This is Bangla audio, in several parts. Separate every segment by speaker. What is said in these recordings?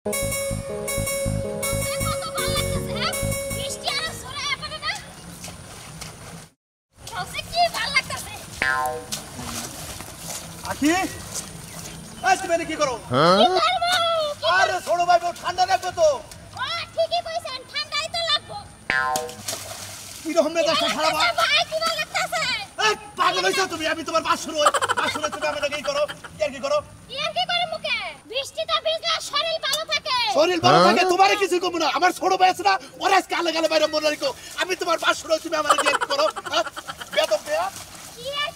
Speaker 1: আখি আজ তুমি কি করো? আরে ছোট ভাই ঠান্ডা লাগবে তো।
Speaker 2: ঠিকই কইছেন, ঠান্ডাই তো লাগবে।
Speaker 1: কি রকম মেজাজটা খারাপ?
Speaker 2: ভাই কি ভালো লাগতেছে?
Speaker 1: এই পাগল হইছো তুমি? আমি তোমার বাসুর তুমি আমাকে কি করো? কি করো?
Speaker 2: কি করে মুখে? বৃষ্টিতে ভিজলে শরীর ভালো থাকে।
Speaker 1: শরীর ভালো থাকে তোমারে কিছু কম না। আমার ছোট ভাই আছে না, ওরা আজকে আলে গালে বাইরে মনে রাখো। আমি তোমার বাসুর তুমি আমাকে কি করো? বেদব দেয়া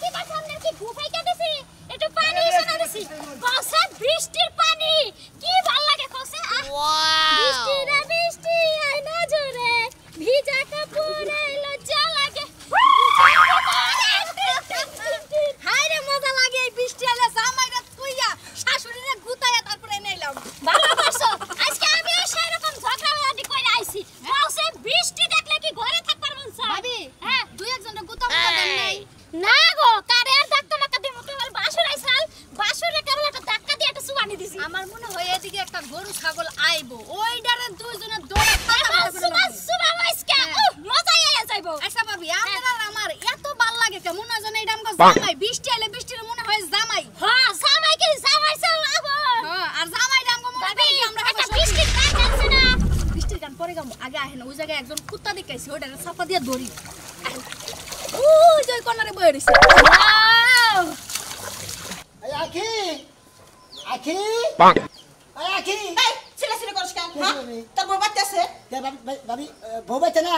Speaker 2: কি বা সামনে কি গুফাই কাটেছি? একটু পানি এসে দিছি। বর্ষা বৃষ্টির পানি কি ভালো লাগে কসে? ওয়াও! বৃষ্টি রে বৃষ্টি আই না জোরে ভিজা কাপড় লজ্জা লাগে। হায় রে মজা লাগে এই বৃষ্টি আলে জামাইরা তুইয়া শাশুড়িরে গুতায়া তারপরে নেইলাম। ভালো করছো। আজকে আমিও সেরকম ঝগড়াঝাটি কইরা আইছি। বর্ষা বৃষ্টি দেখলে কি ঘরে থাকবার মন চায়? ভাবি, হ্যাঁ দুই একজনের গুতা মুতা দেন নাই। না গো, কারে আর ধাক্কা মাক্কা দিব? কেবল বাসুর আইছাল, বাসুরে কেবল একটা ধাক্কা দিয়ে একটা সুবানি দিছি। আমার মনে হয় এদিকে একটা গরু ছাগল আইবো, ওইডারে দুইজনে দৌড়ে খাতা সুবা মাইসকা মজাই আইয়া যাইবো। আচ্ছা ভাবি, আপনার আমার এত ভাল লাগে কে? মনে হয় যেন এইটা আমগো জামাই, বৃষ্টি আইলে বৃষ্টির মনে হয় জামাই। হ্যাঁ জামাই কি জামাই চাও আবো। হ্যাঁ আর জামাইটা আমগো মনে হয় আমরা একটা বৃষ্টির গান গাইছি না। বৃষ্টির গান পরে গামু, আগে আহেন ওই জায়গায় একজন কুত্তা দেখাইছে, ওইটারে চাপা দিয়ে ধরি। ওই যে কোনারে বইরে দিছে। ওয়াও!
Speaker 3: আখি আখি এই আখি
Speaker 4: এই ছেলে ছেলে করছ কেন? হ্যাঁ তোর বউ বাচ্চাছে?
Speaker 3: ভাবি বউ বাচ্চা না?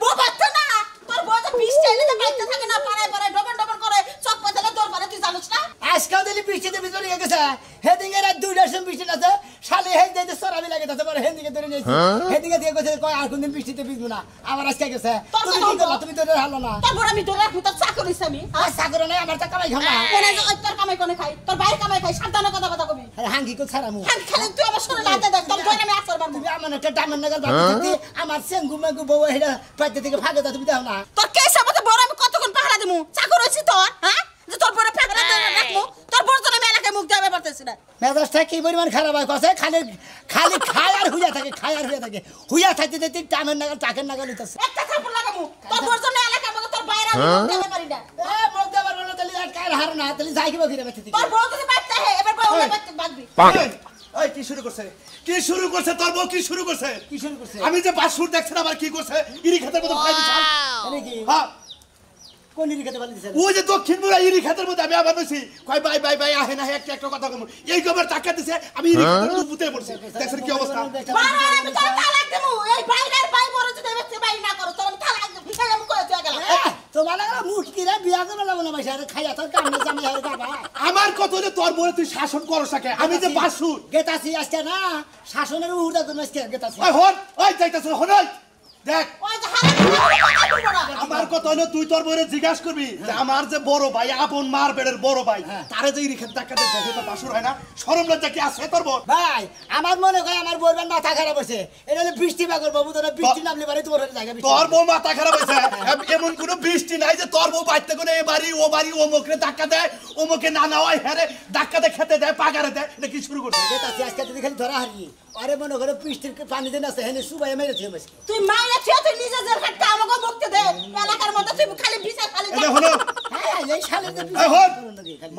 Speaker 4: বউ বাচ্চা না? তোর বউ তো বৃষ্টি আইলে তো বাচ্চা থাকে না, পাড়ায় পাড়ায় ডবল ডবল করে চক পাতালে তোর পারে, তুই জানিস না?
Speaker 3: আজকাল দিলি বৃষ্টিতে ভিতরে গেছে হেদিকে রাত 2টার সময় বৃষ্টি আছে শালি হেই দিতে সরাবি লাগে তাতে পরে হেদিকে ধরে নিয়েছি হেদিকে দিয়ে গেছে কয় আর কোনদিন বৃষ্টিতে ভিজবো না, আবার আজকে গেছে। তুমি কি করলা? তুমি তো হারলো না।
Speaker 4: তোর বড় আমি তোর রাখু, তোর চাকর হইছে আমি।
Speaker 3: আর চাকর নাই, আমার তো কামাই খাও না।
Speaker 4: কোনে যে তোর কামাই কোনে খাই? তোর ভাই কামাই খাই, সাবধানে কথা কথা কবি।
Speaker 3: হাঙ্গি কো ছাড়ামু।
Speaker 4: হ্যাঁ খালি তুই আমার শরীরে হাতে দেখ, তোর জন্য আমি আছর বানবো।
Speaker 3: তুমি আমার একটা ডামন নাগাল ভাবতে আমার সেঙ্গু মেঙ্গু বউ হেডা পাইতে থেকে ভাগে তা তুমি দাও না।
Speaker 4: তোর কেসা মতে বড় আমি কতক্ষণ পাহারা দেবো? চাকর হইছি তোর, হ্যাঁ? যে তোর বড় পাহারা রাখবো, তোর বড় জন্য আমি এলাকায় মুখ দেওয়া পারতেছি না।
Speaker 3: মেজাজটা কি পরিমাণ খারাপ হয় কসে? খালি খালি খায় আর হুইয়া থাকে, খায় আর হুইয়া থাকে। হুইয়া থাকতে থাকতে টামের নাগাল টাকের নাগাল হইতাছে।
Speaker 4: একটা থাপ্পড় লাগামু, তোর বড় জন্য এলাকার মতো তোর বাইরে আমি মুখ দেওয়া পারি না।
Speaker 3: এ মুখ দেবার বলে তাহলে আর কার হার না, তাহলে যাই কি বকিরে বেঁচে থেকে।
Speaker 4: তোর বড় যদি বাচ্চা হে এবার বড় বাঁচবি।
Speaker 1: এই কি শুরু করছে? কি শুরু করছে তোর বউ? কি শুরু করছে?
Speaker 3: কি শুরু করছে?
Speaker 1: আমি যে বাসুর দেখছেন আবার কি করছে? ইরি খাতের মতো খাই দিছে।
Speaker 3: মানে কি?
Speaker 1: হ্যাঁ
Speaker 3: কোন নিরি খেতে পারলি দিছেন?
Speaker 1: ওই যে দক্ষিণ মুরা ইরি খাতের মধ্যে আমি আবার বসি কয় বাই বাই বাই আহে না একটা একটা কথা কম এই কবার টাকা দিছে আমি ইরি খাতের মধ্যে বুতে পড়ছি। দেখছেন কি অবস্থা?
Speaker 4: বাবা আমি তোর তালাক দেবো, এই বাইরের বাই বড় যদি বেঁচে বাই না করো তোর আমি তালাক দেবো। এই আমি কই তুই গেল
Speaker 3: তো মানে মুটকিরা বিয়া করে লাভ না ভাই, আরে খাইয়া তোর কামে জামাই হয়ে যাবা।
Speaker 1: আমার কত হলে তোর বলে তুই শাসন করস নাকি? আমি যে বাসুর
Speaker 3: গেতাছি আজকে না, শাসনের উড়া তুমি আজকে গেতাছি।
Speaker 1: ওই হন ওই যাইতাছ হন ওই দেখ
Speaker 4: ওই যে হারা
Speaker 1: আমার কথা হলো তুই তোর বউরে জিজ্ঞাসা করবি যে আমার যে বড় ভাই আপন মার বেড়ের বড় ভাই তারে যে ইরি খাতে টাকা দিছে সেটা বাসুর হয় না? শরম লজ্জা কি আছে তোর বউ?
Speaker 3: ভাই আমার মনে হয় আমার বউর মাথা খারাপ হইছে। এটা হলো বৃষ্টি বাগর বাবু, তোরা বৃষ্টি নামলে বাড়ি তোমার জায়গা বৃষ্টি।
Speaker 1: তোর বউ মাথা খারাপ হয়েছে। এমন কোনো বৃষ্টি নাই যে তোর বউ বাইতে করে এ বাড়ি ও মুখে ধাক্কা দেয়, ও মুখে না নেওয়াই হ্যারে ধাক্কা দিয়ে খেতে দেয়, পাগারে দেয়। এটা কি শুরু করছে?
Speaker 3: গেতাছি আজকে যদি খালি ধরা হারি আরে মনে করে বৃষ্টির পানি দেন আছে হেনে সুবাই মেরে থিয়ে বসে।
Speaker 4: তুই মাইরা ছিও, তুই নিজে যে হাতটা আমাকে মুক্তি দে এলাকার মধ্যে, তুই খালি বিচার খালি
Speaker 1: এটা হলো
Speaker 3: হ্যাঁ এই শালের যে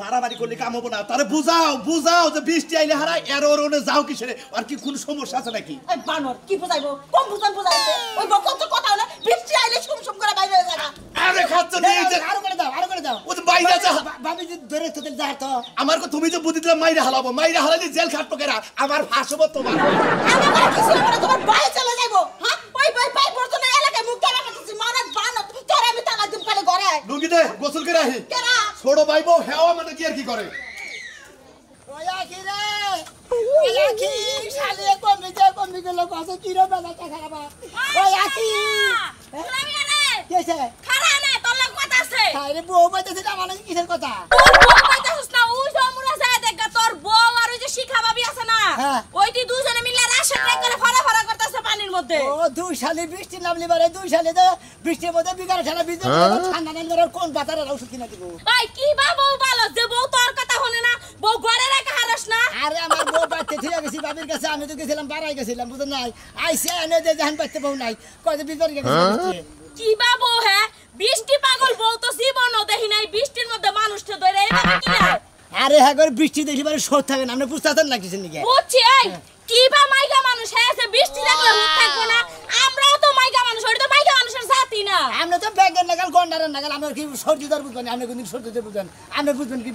Speaker 1: মারামারি করলে কাম হবো না। তারে বুঝাও যে বৃষ্টি আইলে হারা এর ওরে যাও কিসেরে? আর কি কোন সমস্যা আছে নাকি?
Speaker 4: এই বানর কি বুঝাইবো? কম বুঝাইছে ওই বকত কথা হলো বৃষ্টি আইলে সুম করে বাইরে হয়ে যাগা।
Speaker 1: আরে খাচ্ছ নেই যে
Speaker 3: আরো করে দাও
Speaker 1: ও তো বাইরে যা
Speaker 3: ভাবি যে ধরে তোদের যা তো
Speaker 1: আমার কো তুমি যে বুদ্ধি দিলে মাইরা হালালে জেল খাটবো কেরা? আমার ফাঁসবো তোমার।
Speaker 4: আমার কিছু আমরা তোমার বাই চলে যাইবো। হ্যাঁ ওই বাই পর্যন্ত এলাকায় মুখ দেওয়া করতেছি মারাত বানর তোর আমি তালা দিম খালি ঘরে
Speaker 1: লুঙ্গি দে গোসল করে আহি।
Speaker 4: কেরা
Speaker 1: ছোট ভাই বউ হেওয়া মানে কি আর কি করে?
Speaker 3: ওয়া কি রে ওয়া কি শালে কমে গেল কত কি রে বাজাটা খারাপ ওয়া কি
Speaker 2: আমি আরে
Speaker 3: কেছে
Speaker 2: খারা না তোর লগ কথা আছে।
Speaker 3: আরে বউ বাইতেছে না মানে কিসের কথা?
Speaker 2: তোর বউ পাইতাছস না, ওই সমুরা যায় দেখা তোর বউ আর ওই যে শিখা ভাবি আছে না, ওইটি দুজনে মিলে রাশে ট্রেক করে ফড়া করতেছে পানির মধ্যে।
Speaker 3: ও দুই শালে বৃষ্টি নামলি বারে দুই শালে তো বৃষ্টির মধ্যে বিগার ঠালা বিজে ঠান্ডা নামলে কোন বাতারের ওষুধ কিনা দিব?
Speaker 2: ওই কি বা বউ ভালো যে বউ তোর কথা শুনে না, বউ ঘরে রেখে হারাস
Speaker 4: না
Speaker 3: আরে আমার বউ বাড়তে থিয়ে গেছি বাবির কাছে আমি তো গেছিলাম বাড়াই গেছিলাম বুঝেন নাই আইসে এনে যে জাহান বাড়তে বউ নাই কয় যে বিপদ গেছে
Speaker 4: কি বাবু হ্যাঁ বৃষ্টি পাগল বউ তো জীবনও দেখি নাই বৃষ্টির মধ্যে মানুষটা ধরে এইভাবে কি না
Speaker 3: আরে হ্যাঁ করে বৃষ্টি দেখি বারে শোধ থাকে না আপনি বুঝতে পারছেন না কিছু নাকি
Speaker 4: বুঝছি এই কি বা মাইগা মানুষ আছে বৃষ্টি দেখলে হুট থাকবো না আমরাও তো মাইগা মানুষ ওই তো মাইগা মানুষের জাতি না
Speaker 3: আপনি তো ব্যাগের নাগাল গন্ডারের নাগাল আপনার কি সর্দি দর বুঝবেন আপনি কোনদিন সর্দি দর বুঝবেন আপনি বুঝবেন কি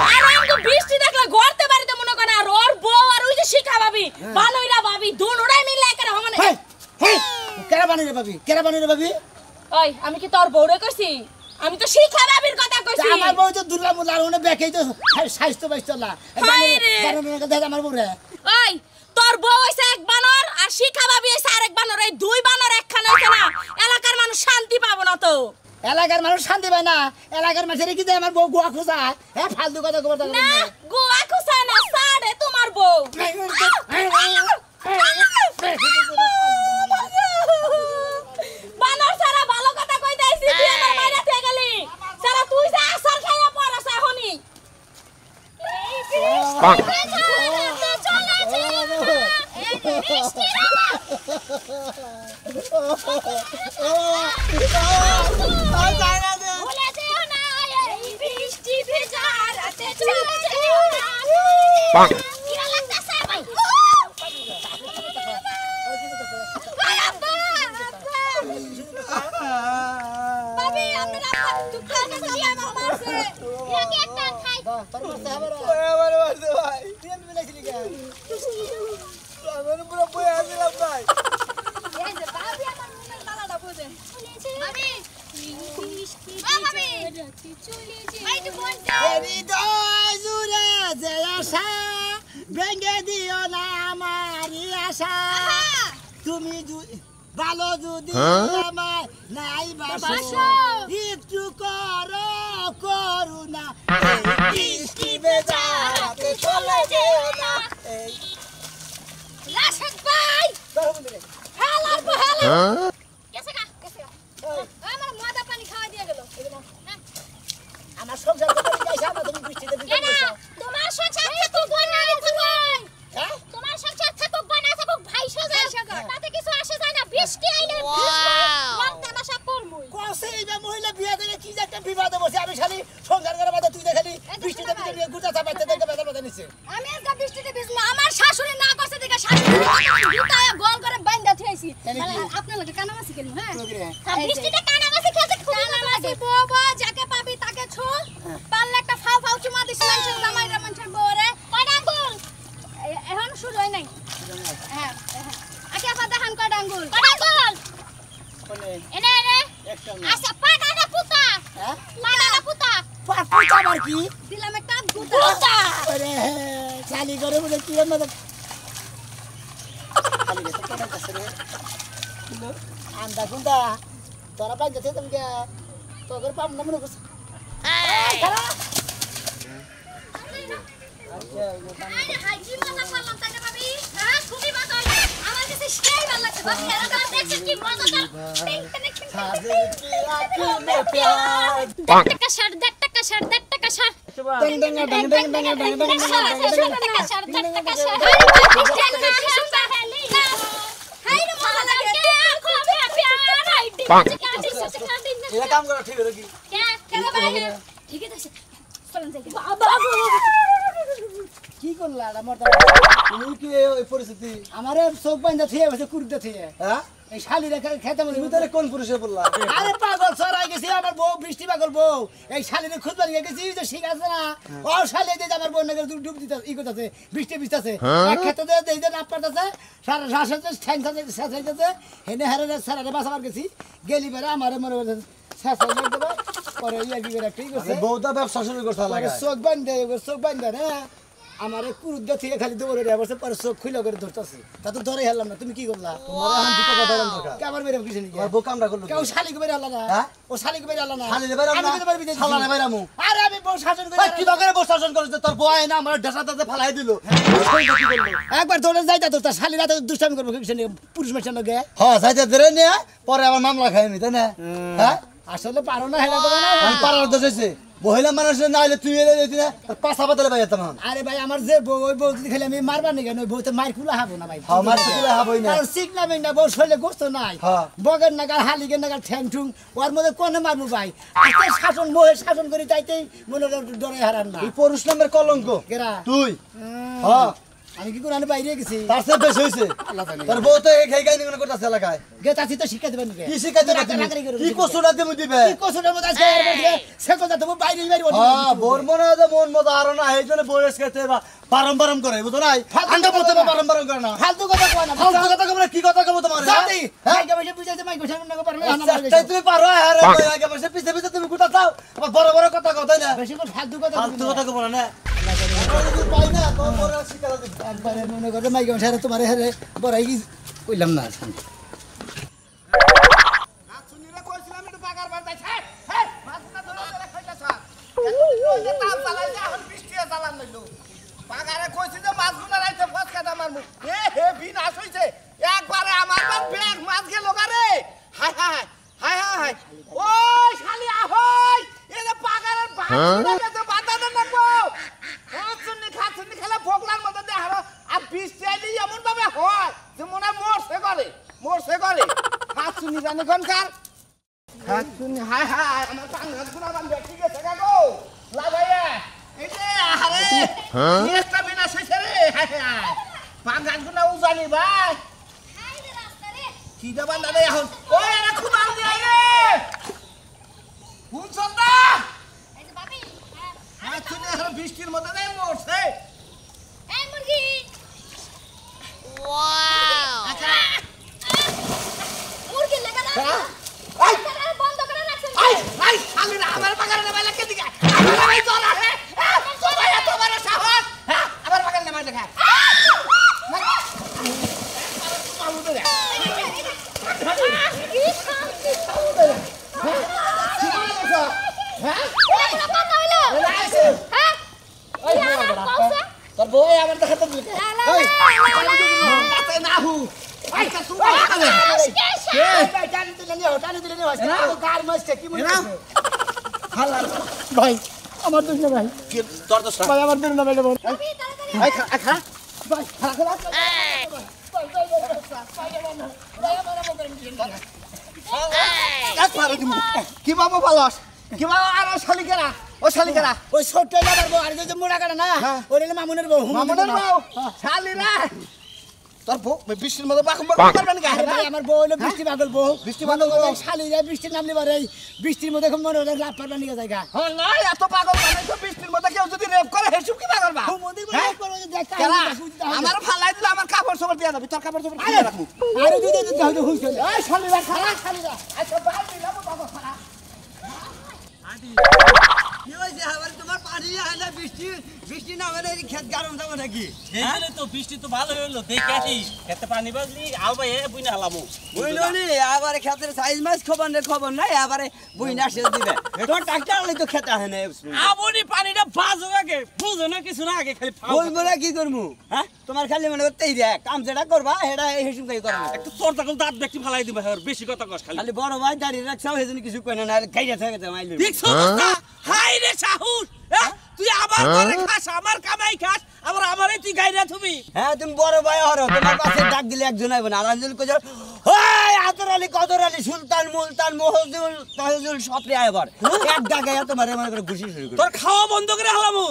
Speaker 4: আর আমি তো বৃষ্টি দেখলে ঘরতে বাড়িতে মনে করে আর ওর বউ আর ওই যে শিখা ভাবি বানুইরা ভাবি দুনুরাই মিলে একেরা মানে
Speaker 3: হেই হেই কেরা বানি রে ভাবি
Speaker 4: ওই আমি কি তোর বউরে কইছি আমি তো শিখা ভাবির কথা কইছি
Speaker 3: আমার বউ তো দুর্লা মুলা আর ওনে বেকেই তো স্বাস্থ্য বাইস্থ না দেখ আমার বউ রে
Speaker 4: ওই তোর বউ হইছে এক বানর আর শিখা ভাবি হইছে আরেক বানর এই দুই বানর একখানে হইছে না এলাকার মানুষ শান্তি পাবো না তো
Speaker 3: এলাকার মানুষ শান্তি পায় না এলাকার মানুষের কি যায় আমার বউ গোয়া খোঁজা হ্যাঁ ফালতু কথা কবার
Speaker 4: না গোয়া খুসায় না সাড়ে তোমার বউ বানর সারা ভালো কথা কইতে আইছি তুই আমার মাইরা থেকে গেলি সারা তুই যা আসার খাইয়া পড়াস এখনি
Speaker 3: ভেঙে দিও না আমারই আশা তুমি ভালো যদি আমায় নাই বাসো একটু করুণা বৃষ্টি বেজাতে চলে যেও না
Speaker 2: রাশেদ ভাই হেলার বহেলা কেসে গা আমার মাদা পানি খাওয়া দিয়ে গেল
Speaker 3: আমার সংসার করে যাইছ না তুমি বৃষ্টিতে ভিজে গেছো
Speaker 2: তোমার সংসার থাকুক বনা থাকুক
Speaker 3: হ্যাঁ
Speaker 2: তোমার সংসার থাকুক বনা থাকুক ভাই সোজা তাতে কিছু আসে যায় না বৃষ্টি আইলে মন তামাশা করমুই
Speaker 3: কোসে এইবা মহিলা বিয়ে করে কি যে একটা বিবাদ বসে আমি খালি সংসার করে বাদে তুই দেখালি বৃষ্টিতে ভিজে নিয়ে গুটা চাপাতে দেখে বেদা নিছে
Speaker 2: আমি আজকে বৃষ্টিতে ভিজবো আমার শাশুড়ি না করছে দেখে শাশুড়ি ভিতায় গোল করে বাইন্দা থইছি আপনার লাগে কানামাছি কেন হ্যাঁ বৃষ্টিতে কানামাছি খেতে খুব লাগে বাবা যাকে পাবি তাকে ছো পারলে একটা ফাও ফাও চুমা দিছ মানুষের জামাইরা মানুষের বউরে কয়টা আঙ্গুল এখন শুরু হয় নাই হ্যাঁ আকে আপা দেখান কয়টা আঙ্গুল এনে এনে আচ্ছা পাটাটা পুতা
Speaker 3: হ্যাঁ
Speaker 2: পাটাটা পুতা
Speaker 3: পাটা আবার কি
Speaker 2: দিলাম একটা পুতা
Speaker 3: আরে চালি করে বলে কি মত খালি গেছে কেন কাছে রে আন্দা গুন্দা তোরা পাই যেতে তুমি কে তোদের পাম না মনে করছ
Speaker 2: আরে হাই কি মজা করলাম তাকে ভাবি হ্যাঁ খুবই মজা হলো আমার কাছে সেই ভালো লাগছে বাস এরা দেখছেন কি মজাটা টাকা শার্ট 1.5 টাকা শার্ট 1.5 টাকা শার্ট
Speaker 3: ডং ডং ডং ডং ডং ডং ডং
Speaker 2: টাকা শার্ট 1.5 টাকা শার্ট হাই রে মজা লাগে খুব প্যার হাই
Speaker 3: এটা কাম করা ঠিক হলো কি
Speaker 2: কে ভাই ঠিক আছে চলেন যাই
Speaker 3: কি করলা আমার
Speaker 5: তুমি কি এই পরিস্থিতি
Speaker 3: আমারে চোখ বাইন্দা থিয়ে বসে কুরতে থিয়ে
Speaker 5: হ্যাঁ
Speaker 3: এই শালি রেখে খেতে মনে
Speaker 5: তুমি তাহলে কোন পুরুষে বললা
Speaker 3: আরে পাগল সরাই গেছি আমার বউ বৃষ্টি পাগল বউ এই শালিরে খুঁজবার গেছি যে শিখ আছে না ও শালি যে আমার বউ নাকি ডুব দিতে ই করতেছে বৃষ্টি ভিজতেছে এক খেতে দে দেই দেন আপনারতেছে সারা রাসতে ঠ্যাং সাথে শেষ হইতেছে হেনে হারে সারারে বাসাবার গেছি গেলি বেরে আমারে মনে করতেছে শেষ হয়ে যাবে পরে ইয়া কি করে ঠিক আছে
Speaker 5: বউটা ব্যবসা শুরু করতে
Speaker 3: পরে
Speaker 5: লাগে
Speaker 3: চোখ বান্ধে না আমারে কুরুদ্দা থেকে খালি দৌড়ে রে বসে পরে চোখ খুলে করে ধরতেছি তা তো ধরে হেলাম না তুমি কি করলা
Speaker 5: তোমার এখন দুটো কথা বলেন দরকার
Speaker 3: কেমন বেরো কিছু নেই
Speaker 5: তোমার বউ কামটা করলো
Speaker 3: কেউ শালিকে বেরে আল্লাহ না
Speaker 5: হ্যাঁ?
Speaker 3: ও শালিকে বেরে আল্লাহ না
Speaker 5: শালিরে বেরে আল্লাহ না?
Speaker 3: আমি তো পারবি
Speaker 5: শালারে বেরে আমু?
Speaker 3: আরে আমি বউ শাসন করে
Speaker 5: কি দরকারে বউ শাসন করেছে তোর বউ আয় না আমার ডেসাটাতে ফালাই দিল
Speaker 3: একবার দৌড়ে যাইতা তো তার শালিরা তো দুষ্টামি করবো কিছু নেই পুরুষ মানুষের লগে
Speaker 5: হ্যাঁ যাইতে ধরে নিয়ে পরে আমার মামলা খাইনি তাই না হ্যাঁ
Speaker 3: আসলে পারো না হেলা করে না
Speaker 5: আমি পাড়ার দোষ হয়েছে মহিলা মানুষ না হলে তুই এলে যেতি না পাশা পাতালে ভাই যেতাম
Speaker 3: আরে ভাই আমার যে বউ ওই বউ যদি খালি আমি মারবা নি কেন ওই বউ তো মার কুলা হাবো না ভাই
Speaker 5: আমার কুলা হাবই না
Speaker 3: কারণ শিখলামই না বউ শৈলে গোস্ত নাই
Speaker 5: হ্যাঁ।
Speaker 3: বগের নাগাল হালিগের নাগাল ঠ্যাং ঠুং ওর মধ্যে কোনে মারবো ভাই আজকে শাসন মোহে শাসন করি তাইতেই মনে ডরে হারান না
Speaker 5: তুই পুরুষ নামের কলঙ্ক
Speaker 3: কেরা
Speaker 5: তুই হ্যাঁ
Speaker 3: আমি কি করে বাইরে গেছি
Speaker 5: তার চেয়ে বেশি হয়েছে তোর বউ তো এই গাইনি মনে করতেছে এলাকায়
Speaker 3: গে চাচি তো শিক্ষা দেবেন
Speaker 5: কি শিখাইতে কি কষ্টটা তুমি দিবে
Speaker 3: কি কষ্টটার মধ্যে আজকে সে কথা তো বাইরে বাইরে
Speaker 5: হ্যাঁ বোর মনে হয় মন মতো আরো না এই জন্য বয়স খেতে বারম্বারম করে বুঝো নাই আন্ডা পড়তে বারম্বারম করে না
Speaker 3: ফালতু কথা কয় না
Speaker 5: ফালতু কথা কবে কি কথা কবে তোমার
Speaker 3: জাতি মাইকে বসে বুঝাইতে মাইকে বসে না পারবে না
Speaker 5: তাই তুমি পারো আরে আগে বসে পিছে পিছে তুমি কোথা যাও আবার বড় বড় কথা কথা না
Speaker 3: বেশি করে ফালতু কথা
Speaker 5: ফালতু কথা কবে না পাই না তো বড় শিকার দিই
Speaker 3: একবারে মনে করে মাইকে বসে তোমার হেরে বড়াই কি কইলাম না
Speaker 1: শুনিরে কইছিলাম একটু পাকার বার যাইছে হ্যাঁ মাছনা ধরে ধরে খাইতাছ ওই তাপ চালাইছে এখন বৃষ্টি চালান লইলো পাকারে কইছি যে মাছগুলো রাইতে ফসকা দা মারমু হে বিনাশ হইছে একবারে আমার বাপ ব্যাগ মাছ গেল গারে হায় হায় হায় হায় ওই শালি আহই এই যে পাকারের বাঁধা গেছে বাঁধা দেন না গো শুনি খেলা ভোগলার মধ্যে দে হারো আর বৃষ্টি আইলে এমন ভাবে হয় যে মনে মরছে করে হাত শুনি জানি কোনকার হাত শুনি হায় হায় আমার পাঙ্গাস গুনা বান দেখি গেছে গো লাগাইয়া এই যে আরে নেস্তা বিনা শেষে রে হায় হায় পাঙ্গাস গুনা উজানি ভাই
Speaker 2: হাই রে রাস্তা রে
Speaker 1: কি দেবান দাদা এখন ওই এরা খুমাল দিয়ে রে কোন সন্ধ্যা
Speaker 2: এই যে বাবি
Speaker 1: হাত শুনি আর বৃষ্টির মধ্যে নেই মরছে
Speaker 2: এই মুরগি ওয়াও মুরগি লাগা না
Speaker 1: আই
Speaker 2: আরে বন্ধ করে রাখছেন
Speaker 1: আই আমি না আমার পাগারে না বাইলে কে দিকে আমার এই তোরা হে তোরা তোমার সাহস হ্যাঁ আমার পাগারে না মাইলে খা তোর বই আমার দেখাতে দিকে না হু আইটা তুই
Speaker 3: টানি দিলে নিও গার মাছটা কি মনে
Speaker 1: ভাই
Speaker 3: আমার দুই না ভাই
Speaker 1: কি তোর তো
Speaker 3: ভাই আমার দুই না ভাই
Speaker 1: ভাই খা
Speaker 3: ভাই খারাপ
Speaker 1: কি বাবা ভালোস কি বাবা আর শালিকেরা ও শালিকেরা
Speaker 3: ওই ছোট্ট লাগার বউ আর যে মোড়া কাটা না ওই রে মামুনের বউ
Speaker 1: মামুনের বউ শালিরা তোর বউ বৃষ্টির মধ্যে বাকুম করবেন কি
Speaker 3: আরে ভাই আমার বউ হলো বৃষ্টি পাগল বউ
Speaker 1: বৃষ্টি পাগল বউ।
Speaker 3: শালি যায় বৃষ্টির নামলে পারে বৃষ্টির মধ্যে খুব মনে হয় লাভ পারবা নিয়ে জায়গা
Speaker 1: হ্যাঁ না এত পাগল মানে তো বৃষ্টির মধ্যে কেউ যদি রেপ করে হেসু কি পাগল বা আমার ফালাই দিলে আমার কাপড় চোপড় দিয়ে যাবি তোর কাপড় চোপড় দিয়ে রাখবো
Speaker 3: আরে দিদি দিদি হয়তো হুঁশ হইলো
Speaker 1: এই শালিরা খারা শালিরা আচ্ছা ভাই দিলাম বাবা খারা
Speaker 5: কি হইছে আবার তোমার পানি হয় না বৃষ্টি না মানে ক্ষেত গরম যাবে নাকি
Speaker 6: এইখানে তো বৃষ্টি তো ভালো হইলো দেখি খেতে পানি বাজলি আও ভাই বুইনা হালামু
Speaker 7: বুঝলো নি আবার ক্ষেতের সাইজ মাছ খবর নাই আবার বুইনা শেষ দিবে তোর ট্রাক্টর আলি তো খেতে হয় না
Speaker 6: আবনি পানিটা বাজো আগে বুঝো না কিছু না আগে খালি ফাও
Speaker 7: বলবো না কি করবো হ্যাঁ তোমার খালি মনে করতেই রে কাম যেটা করবা সেটা হেসুম খাই করবা
Speaker 6: একটু তোর তখন দাঁত দেখি ফালাই দিবা আর বেশি কথা কস খালি
Speaker 7: খালি বড় ভাই দাঁড়িয়ে রাখছাও সেজন্য কিছু কই না খাইতে থাকে তো মাইলি
Speaker 6: দেখছো হাই রে সাহুস তুই আবার করে খাস আমার কামাই খাস আবার আমারই তুই গাইরা থুবি
Speaker 7: হ্যাঁ তুমি বড় ভাই হরো তোমার পাশে ডাক দিলে একজন আইব না আলাদুল কই ওই আতর আলী কদর আলী সুলতান মুলতান মহজুল তহজুল সবরে আইবার এক ডাকে তোমার মনে করে খুশি শুরু করে
Speaker 6: তোর খাওয়া বন্ধ করে হালামু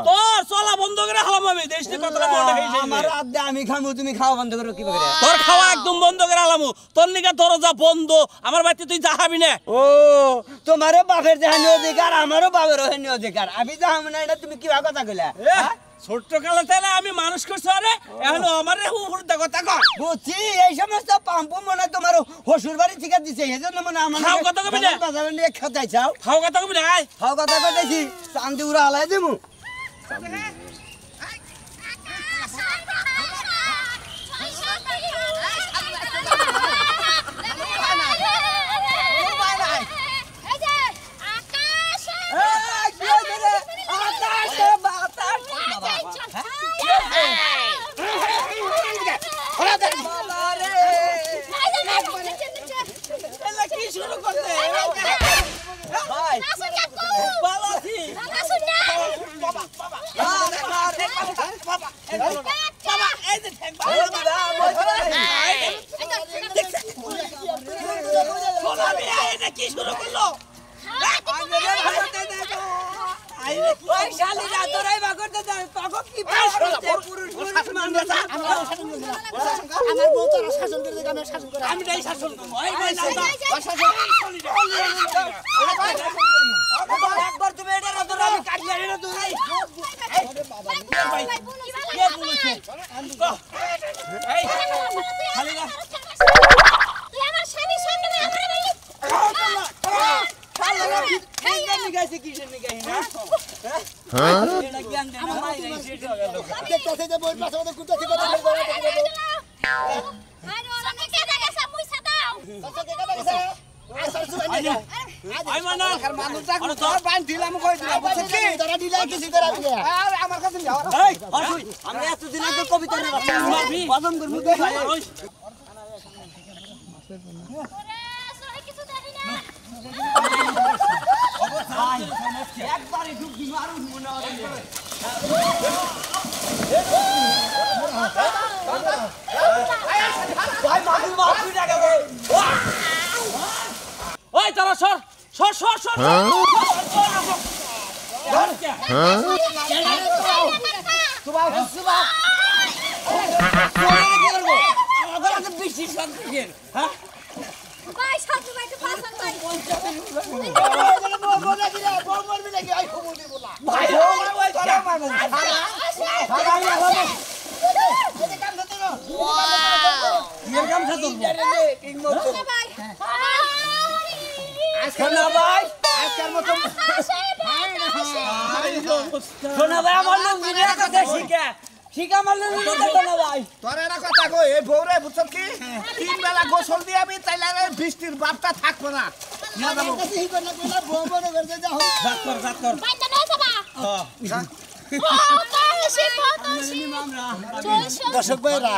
Speaker 6: তোর চলা বন্ধ করে হালামু আমি দেশনি কথাটা মনে হইছে
Speaker 7: আমার আদে আমি খামু তুমি খাওয়া বন্ধ করো কি করে
Speaker 6: তোর খাওয়া একদম বন্ধ করে হালামু তোর নিগা দরজা বন্ধ আমার বাড়িতে তুই যাহাবি না
Speaker 7: ও তোমারও বাপের দেহানি অধিকার আমারও বাপের দেহানি অধিকার আমি যাহাম না এটা তুমি কি কথা কইলা
Speaker 6: ছোট্ট কালতে না আমি মানুষ করছি আরে এখন আমারে হুড়দা কথা কর
Speaker 7: বুঝছি এই সমস্ত পাম্পু মনে তোমার হসুর বাড়ি থেকে দিছে এই জন্য মনে আমার
Speaker 6: খাও কথা কবি না।
Speaker 7: বাজারে নিয়ে খেতাই চাও
Speaker 6: খাও কথা কবি না আয়
Speaker 7: খাও কথা কইতেছি চান্দি উড়া হালাই দেবো
Speaker 6: কি শুরু করতে ভাই ভালো আছি
Speaker 3: আমার বউ তো শাসন করে দেখে আমি শাসন করে
Speaker 6: আমি তাই শাসন করব এই ভাই না একবার তুমি এটা না ধরে আমি কাটলে এটা ধরে ভাই কে বলেছে এই খালি না
Speaker 2: তুই আমার স্বামীর সামনে আমারে বললি
Speaker 7: নিগাইছে কিসের নিগাই না হ্যাঁ এটা জ্ঞান দেন না মাই শেষ হয়ে গেল
Speaker 3: দেখতেছে যে বউর পাশে আমাদের কুত্তা থেকে কথা বলে
Speaker 2: আরে ওরা কে গেছে মুইছা দাও
Speaker 6: আই মানা
Speaker 1: আর মানুষটা তোর বান দিলাম কই দিলাম বুঝছিস কি
Speaker 3: তোরা দিলে কিছু করে দিলে
Speaker 1: আর আমার কাছে যাও
Speaker 7: এই আসুই আমরা এতদিন আগে কবিতা নিয়ে
Speaker 6: মারবি
Speaker 7: কদম করব তো ভাই
Speaker 6: ওই
Speaker 2: ওরে সরে কিছু দেবি না
Speaker 7: একবারে ঢুকি মারু মনে হয় ভাই মারু মারু টাকা দে
Speaker 6: ওই তোরা সর সর সর সর
Speaker 3: সুবা সুবা
Speaker 6: আমাদের বেশি শান্তি হ্যাঁ
Speaker 2: ভাই সাথে ভাই পাছন ভাই
Speaker 3: বউ বলে দিলে বউ মরবি নাকি আই খবর দিব না
Speaker 6: ভাই ওই তোরা মারবো
Speaker 3: এই কাম করতে না
Speaker 6: এর কাম খাতো
Speaker 2: ভাই
Speaker 6: সোনা ভাই
Speaker 3: আজকের মতো
Speaker 7: সোনা ভাই আমার লোক দিনে কথা শিখা শিখা আমার লোক দিনে সোনা ভাই
Speaker 1: তোর এরা কথা কই এই বউরে বুঝছ কি তিন বেলা গোসল দিয়ে আমি তাইলে আর বৃষ্টির বাপটা থাকবো না নিয়ে যাবো
Speaker 3: এই কোনা কোনা বউ মনে করতে যাও
Speaker 6: জাত কর
Speaker 2: ভাই না না যাবা
Speaker 3: দর্শক ভাইরা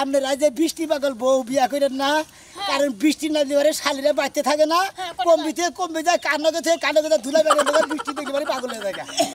Speaker 3: আপনারা যে বৃষ্টি পাগল বউ বিয়া করেন না কারণ বৃষ্টি না দিবারে শালিরা বাড়তে থাকে না কমবিতে কমবে যায় কান্না করতে ধুলা বেড়ে বৃষ্টি দেখতে পারে পাগল হয়ে থাকে